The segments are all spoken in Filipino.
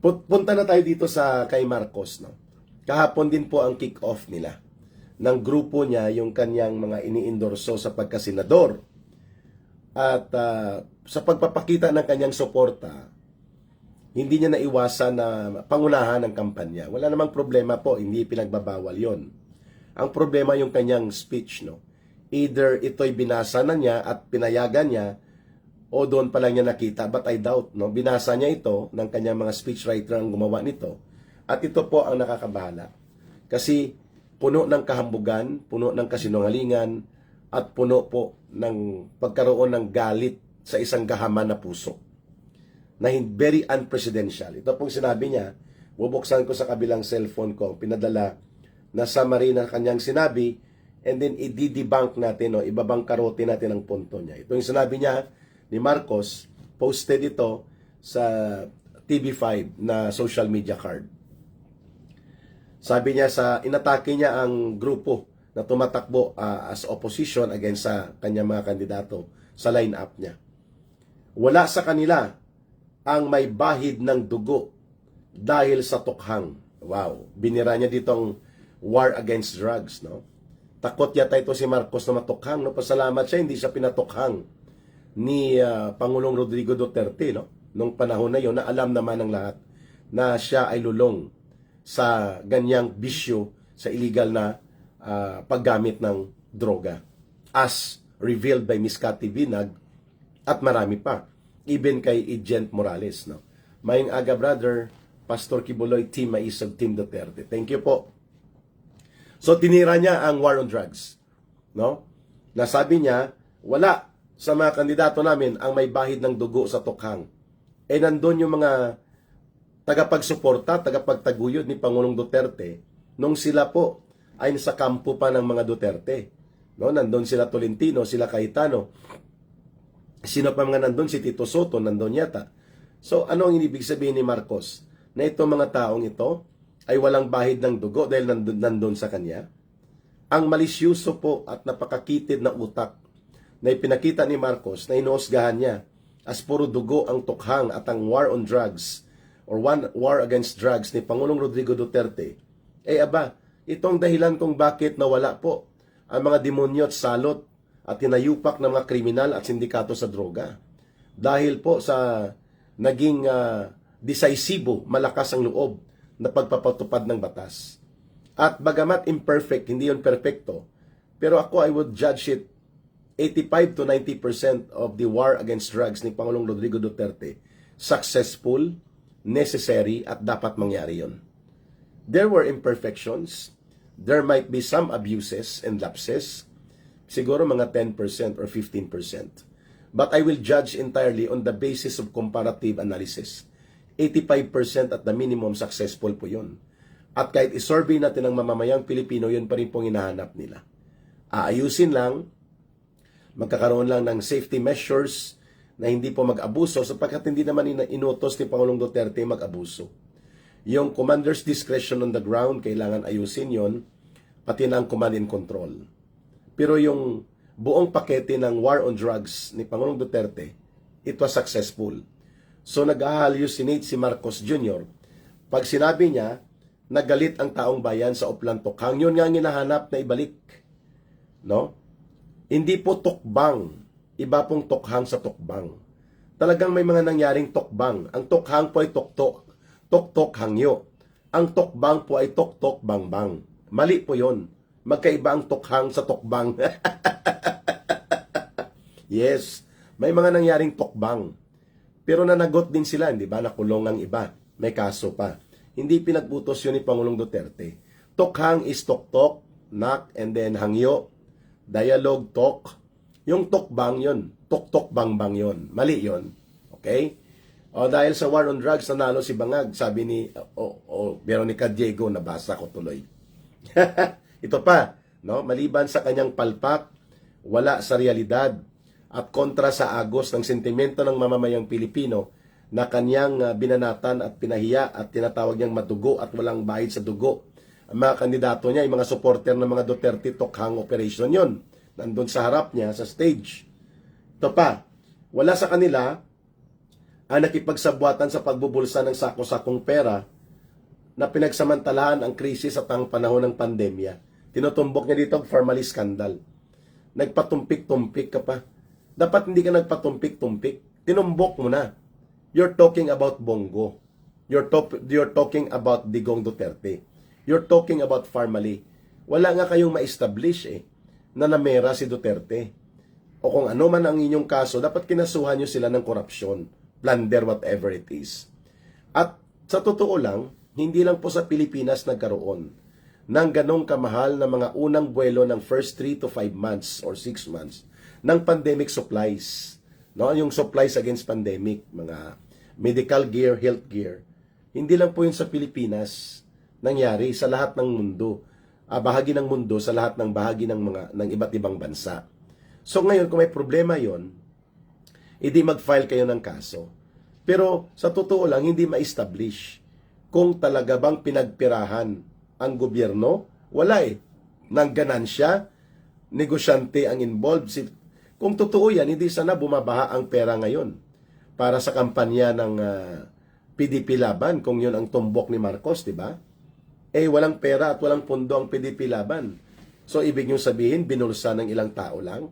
Punta na tayo dito sa kay Marcos, no? Kahapon din po ang kick-off nila ng grupo niya, yung kanyang mga iniindorso sa pagkasenador. At sa pagpapakita ng kanyang suporta, hindi niya naiwasan na pangunahan ng kampanya. Wala namang problema po, hindi pinagbabawal yon. Ang problema yung kanyang speech, no? Either ito'y binasa na niya at pinayagan niya, o doon pa lang niya nakita, but I doubt, no? Binasa niya ito ng kanyang mga speechwriter ang gumawa nito. At ito po ang nakakabahala. Kasi puno ng kahambugan, puno ng kasinungalingan, at puno po ng pagkaroon ng galit sa isang gahaman na puso. Na very unpresidential. Ito pong sinabi niya, bubuksan ko sa kabilang cellphone ko, pinadala na summary na kanyang sinabi, and then i-debunk natin, o ibabangkarote natin ang punto niya. Ito yung sinabi niya ni Marcos, posted ito sa TV5 na social media card. Sabi niya inatake niya ang grupo na tumatakbo as opposition against sa kanyang mga kandidato sa line-up niya. Wala sa kanila ang may bahid ng dugo dahil sa tukhang. Wow, binira niya ditong war against drugs, no? Takot yata ito si Marcos na matukhang, no? Pasalamat siya, hindi siya pinatukhang ni Pangulong Rodrigo Duterte, no? Nung panahon na yon, na alam naman ng lahat na siya ay lulong sa ganyang bisyo, sa illegal na paggamit ng droga, as revealed by Miss Cathy Binag at marami pa, even kay Agent Morales, no? Maying aga, brother, Pastor Kibuloy, Team Maisog, Team Duterte. Thank you po. So tinira niya ang war on drugs, no? Nasabi niya, wala sa mga kandidato namin ang may bahid ng dugo sa tukhang. Nandun yung mga tagapagsuporta, tagapagtaguyod ni Pangulong Duterte nung sila po ay sa kampo pa ng mga Duterte. No, nandun sila Tolentino, sila Cayetano. Sino pa mga nandun? Si Tito Soto, nandun yata. So, ano ang ibig sabihin ni Marcos? Na itong mga taong ito ay walang bahid ng dugo dahil nandun sa kanya? Ang malisyuso po at napakakitid na utak na ipinakita ni Marcos na inuusgahan niya as puro dugo ang tukhang at ang war on drugs or war against drugs ni Pangulong Rodrigo Duterte, itong dahilan kung bakit nawala po ang mga demonyo at salot at tinayupak ng mga kriminal at sindikato sa droga. Dahil po sa naging decisibo, malakas ang loob na pagpapatupad ng batas. At bagamat imperfect, hindi yun perfecto, pero ako I would judge it 85 to 90% of the war against drugs ni Pangulong Rodrigo Duterte successful, necessary, at dapat mangyari yon. There were imperfections. There might be some abuses and lapses. Siguro mga 10% or 15%. But I will judge entirely on the basis of comparative analysis. 85% at the minimum successful po yun. At kahit isurvey natin ang mamamayang Pilipino, yun pa rin pong hinahanap nila. Aayusin lang, magkakaroon lang ng safety measures na hindi po mag-abuso sapagkat hindi naman inutos ni Pangulong Duterte mag-abuso. Yung commander's discretion on the ground, kailangan ayusin yon, pati na ang command and control. Pero yung buong pakete ng war on drugs ni Pangulong Duterte, it was successful. So nag-hallucinate si Marcos Jr. Pag sinabi niya, nagalit ang taong bayan sa Oplan Tukhang, yun nga ang hinahanap na ibalik. No? Hindi po tukbang. Iba pong tukhang sa tukbang. Talagang may mga nangyaring tukbang. Ang tukhang po ay tuktok. Tuktok hangyo. Ang tukbang po ay tuktok bangbang. Mali po yon. Magkaiba ang tukhang sa tukbang. Yes. May mga nangyaring tukbang. Pero nanagot din sila, hindi ba? Nakulong ang iba. May kaso pa. Hindi pinagbutos yun ni Pangulong Duterte. Tukhang is tuktok, knock, and then hangyo. Dialogue, talk. Yung tukbang yun. Tuktok bangbang yun. Mali yun. Okay? O dahil sa war on drugs, nanalo si Bangag. Sabi ni Veronica Diego, nabasa ko tuloy. Ito pa, no? Maliban sa kanyang palpak, wala sa realidad at kontra sa agos ng sentimento ng mamamayang Pilipino na kanyang binanatan at pinahiya at tinatawag niyang madugo at walang bahid sa dugo. Ang mga kandidato niya, yung mga supporter ng mga Duterte Tukhang operation yon. Nandun sa harap niya, sa stage. Ito pa, wala sa kanila ang nakipagsabwatan sa pagbubulsa ng sako-sakong pera na pinagsamantalahan ang krisis at ang panahon ng pandemya. Tinutumbok niya dito ang formally scandal. Nagpatumpik-tumpik ka pa. Dapat hindi ka nagpatumpik-tumpik. Tinumbok mo na. You're talking about Bongo. You're talking about Digong Duterte. You're talking about formally. Wala nga kayong ma-establish na namera si Duterte. O kung ano man ang inyong kaso, dapat kinasuhan nyo sila ng korupsyon, plunder, whatever it is. At sa totoo lang, hindi lang po sa Pilipinas nagkaroon ng ganong kamahal na mga unang buwelo ng first 3 to 5 months or 6 months ng pandemic supplies. No? Yung supplies against pandemic, mga medical gear, health gear. Hindi lang po yun sa Pilipinas nangyari, sa lahat ng mundo. Bahagi ng mundo, sa lahat ng bahagi ng iba't ibang bansa. So ngayon, kung may problema yon, hindi mag-file kayo ng kaso. Pero sa totoo lang, hindi ma-establish kung talaga bang pinagpirahan ang gobyerno. Wala ng ganansya, negosyante ang involved. Kung totoo yan, hindi sana bumabaha ang pera ngayon para sa kampanya ng PDP Laban, kung yun ang tumbok ni Marcos, di ba? Walang pera at walang pondo ang PDP Laban. So, ibig nyo sabihin, binulsa ng ilang tao lang?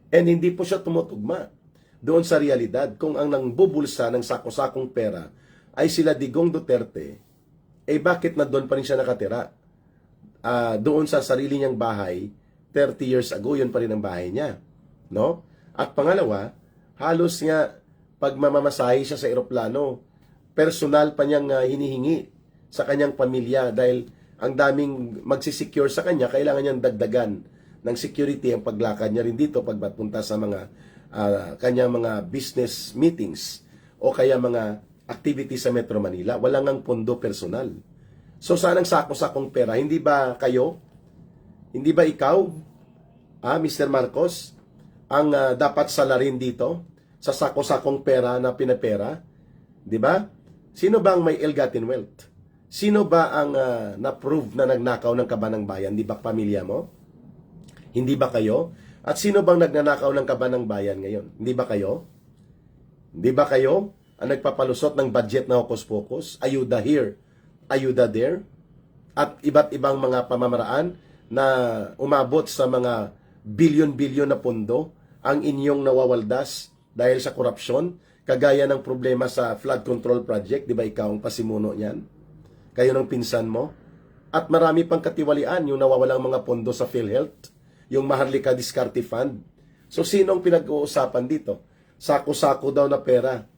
And hindi po siya tumutugma doon sa realidad. Kung ang nangbubulsa ng sako-sakong pera ay sila Digong Duterte, bakit na doon pa rin siya nakatira? Doon sa sarili niyang bahay, 30 years ago, yun pa rin ang bahay niya. No? At pangalawa, halos nga pag mamamasahe siya sa eroplano, personal pa niyang hinihingi sa kanyang pamilya dahil ang daming magsisecure sa kanya, kailangan niyang dagdagan ng security ang paglakad niya rin dito pagpunta sa mga kanyang mga business meetings o kaya mga activities sa Metro Manila. Wala ngang pondo personal. So saan ang sako-sakong pera? Hindi ba kayo? Hindi ba ikaw, Mr. Marcos, ang dapat salarin dito sa sako-sakong pera na pinapera? Di ba? Sino ba ang may ill-gotten wealth? Sino ba ang na-prove na nagnakaw ng kabanang bayan? Di ba pamilya mo? Hindi ba kayo? At sino bang nagnanakaw ng kabanang bayan ngayon? Hindi ba kayo? Hindi ba kayo ang nagpapalusot ng budget na hokus-pokus? Ayuda here, ayuda there? At iba't ibang mga pamamaraan na umabot sa mga bilyon-bilyon na pondo ang inyong nawawaldas dahil sa korupsyon, kagaya ng problema sa flood control project, di ba ikaw ang pasimuno niyan? Kayo ng pinsan mo? At marami pang katiwalian yung nawawalang mga pondo sa PhilHealth, yung Maharlika Diskarte Fund. So sinong pinag-uusapan dito? Sako-sako daw na pera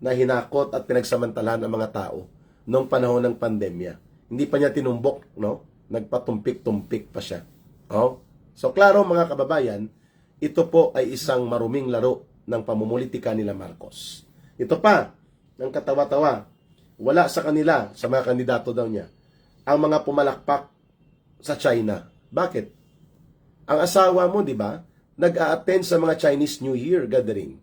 na hinakot at pinagsamantalahan ng mga tao noong panahon ng pandemya. Hindi pa niya tinumbok, no? Nagpatumpik-tumpik pa siya. Oh? So klaro mga kababayan, ito po ay isang maruming laro ng pamumulitika nila Marcos. Ito pa, ng katawa-tawa, wala sa kanila, sa mga kandidato daw niya, ang mga pumalakpak sa China. Bakit? Ang asawa mo, di ba, nag-a-attend sa mga Chinese New Year gathering,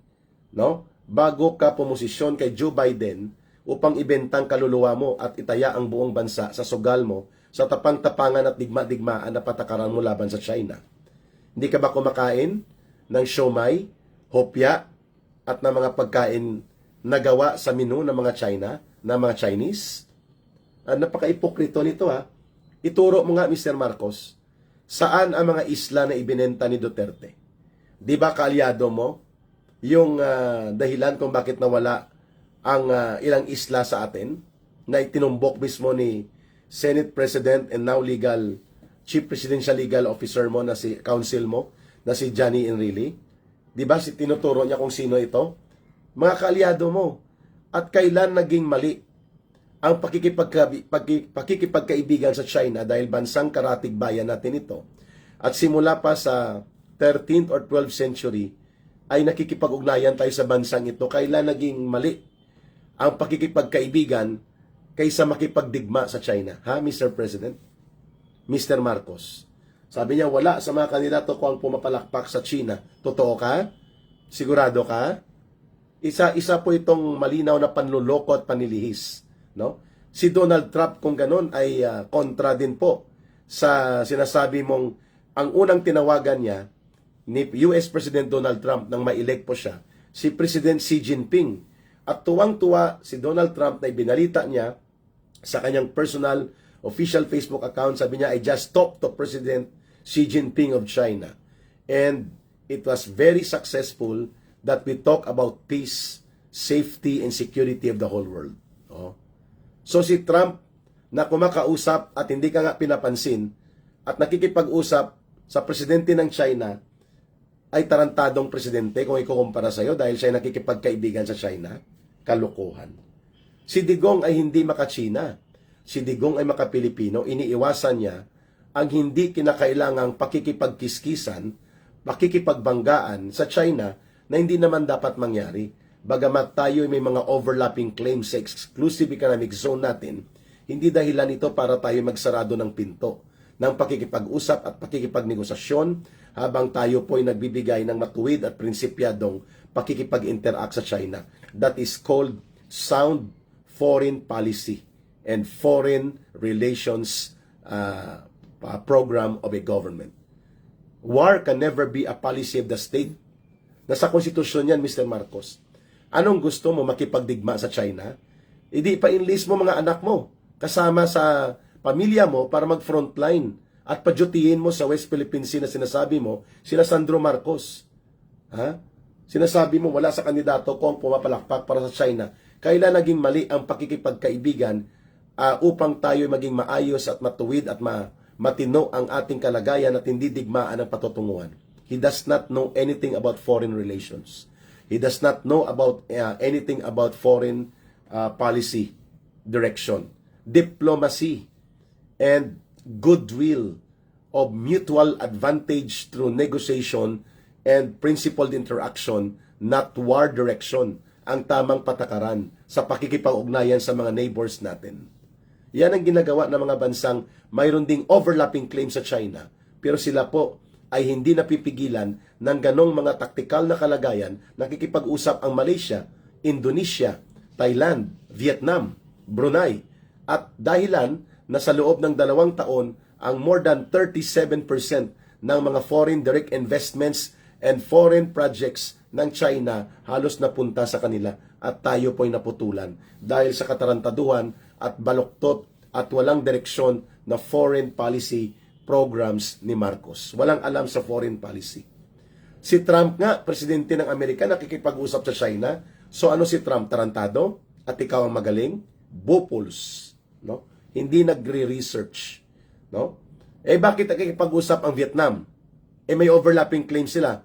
no? Bago ka pumosisyon kay Joe Biden upang ibentang kaluluwa mo at itaya ang buong bansa sa sugal mo sa tapang-tapangan at digma-digmaan na patakaran mo laban sa China. Hindi ka ba kumakain ng siomai, hopya, at ng mga pagkain na gawa sa menu ng mga China, ng mga Chinese? Napaka-ipokrito nito Ituro mo nga, Mr. Marcos, saan ang mga isla na ibinenta ni Duterte? Di ba kaalyado mo yung dahilan kung bakit nawala ang ilang isla sa atin na itinumbok mismo ni Senate President and now Chief Presidential Legal Officer mo na si counsel mo na si Johnny Enrile? Di ba tinuturo niya kung sino ito? Mga kaalyado mo. At kailan naging mali ang pakikipagkaibigan sa China dahil bansang karatig bayan natin ito. At simula pa sa 13th or 12th century ay nakikipag-ugnayan tayo sa bansang ito. Kailan naging mali ang pakikipagkaibigan kaysa makipagdigma sa China? Mr. President? Mr. Marcos? Sabi niya, wala sa mga kandidato ko ang pumapalakpak sa China. Totoo ka? Sigurado ka? Isa po itong malinaw na panluloko at panlilihis. No? Si Donald Trump kung ganun ay kontra din po sa sinasabi mong ang unang tinawagan niya ni US President Donald Trump nang ma-elect po siya, si President Xi Jinping At tuwang-tuwa si Donald Trump na ibinalita niya sa kanyang personal official Facebook account. Sabi niya, I just talked to President Xi Jinping of China. And it was very successful that we talk about peace, safety, and security of the whole world. Oh. So si Trump na kumakausap at hindi ka nga pinapansin at nakikipag-usap sa presidente ng China ay tarantadong presidente kung ikukumpara sa'yo dahil siya ay nakikipagkaibigan sa China. Kalokohan. Si Digong ay hindi maka-China. Si Digong ay maka-Pilipino. Iniiwasan niya ang hindi kinakailangang pakikipagkiskisan, pakikipagbanggaan sa China na hindi naman dapat mangyari. Bagamat tayo may mga overlapping claims sa exclusive economic zone natin, hindi dahilan ito para tayo magsarado ng pinto ng pakikipag-usap at pakikipagnegosasyon habang tayo po ay nagbibigay ng matuwid at prinsipyadong pakikipag-interact sa China. That is called sound foreign policy and foreign relations program of a government. War can never be a policy of the state. Nasa konstitusyon yan, Mr. Marcos. Anong gusto mo, makipagdigma sa China? Hindi pa enlist mo mga anak mo kasama sa pamilya mo para mag-frontline at padyutihin mo sa West Philippine Sea na sinasabi mo, sila Sandro Marcos. Ha? Sinasabi mo wala sa kandidato kung pumapalakpak para sa China. Kailan naging mali ang pakikipagkaibigan upang tayo maging maayos at matuwid at matino ang ating kalagayan at hindi digmaan ang patutunguhan. He does not know anything about foreign relations. He does not know about anything about foreign policy direction, diplomacy, and goodwill of mutual advantage through negotiation and principled interaction, not war direction, ang tamang patakaran sa pakikipag-ugnayan sa mga neighbors natin. Yan ang ginagawa ng mga bansang mayroon ding overlapping claim sa China, pero sila po ay hindi napipigilan ng ganong mga taktikal na kalagayan. Nakikipag-usap ang Malaysia, Indonesia, Thailand, Vietnam, Brunei, at dahilan na sa loob ng 2 taon, ang more than 37% ng mga foreign direct investments and foreign projects ng China halos napunta sa kanila at tayo po'y naputulan dahil sa katarantaduhan at baluktot at walang direksyon na foreign policy programs ni Marcos. Walang alam sa foreign policy. Si Trump nga, presidente ng Amerika, nakikipag-usap sa China. So ano si Trump? Tarantado? At ikaw ang magaling? Bupuls. No? Hindi nagre-research. No? Bakit nakikipag-usap ang Vietnam? May overlapping claims sila.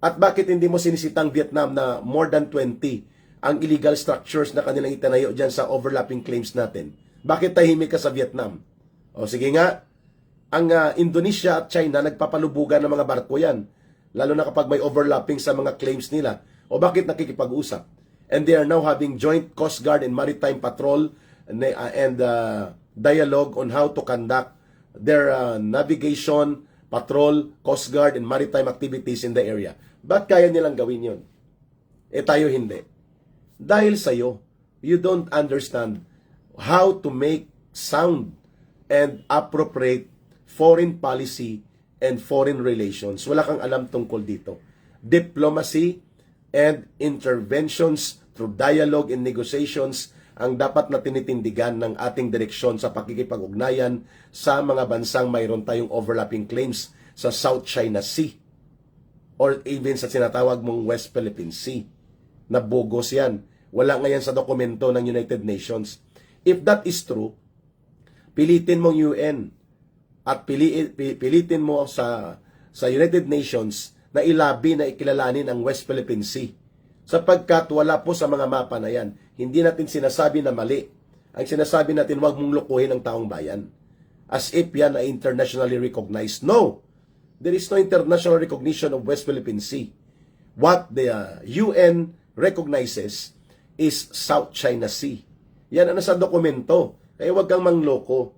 At bakit hindi mo sinisitang Vietnam na more than 20 ang illegal structures na kanilang itanayo dyan sa overlapping claims natin? Bakit tahimik ka sa Vietnam? O sige nga, ang Indonesia at China nagpapalubugan ng mga barko yan. Lalo na kapag may overlapping sa mga claims nila. O bakit nakikipag-usap? And they are now having joint Coast Guard and Maritime Patrol and dialogue on how to conduct their navigation, patrol, Coast Guard, and maritime activities in the area. Ba't kaya nilang gawin yun? Tayo hindi. Dahil sa'yo, you don't understand how to make sound and appropriate foreign policy and foreign relations. Wala kang alam tungkol dito. Diplomacy and interventions through dialogue and negotiations ang dapat na tinitindigan ng ating direksyon sa pakikipag-ugnayan sa mga bansang mayroon tayong overlapping claims sa South China Sea or even sa sinatawag mong West Philippine Sea. Nabogos yan. Wala nga yan sa dokumento ng United Nations. If that is true, pilitin mong UN at pilitin mo sa United Nations na ilabi na ikilalanin ang West Philippine Sea. Sapagkat wala po sa mga mapa na yan. Hindi natin sinasabi na mali. Ang sinasabi natin, huwag mong lukuhin ang taong bayan. As if yan ay internationally recognized. No! There is no international recognition of West Philippine Sea. What the UN recognizes is South China Sea. Yan ang nasa dokumento. Kaya huwag kang mangloko.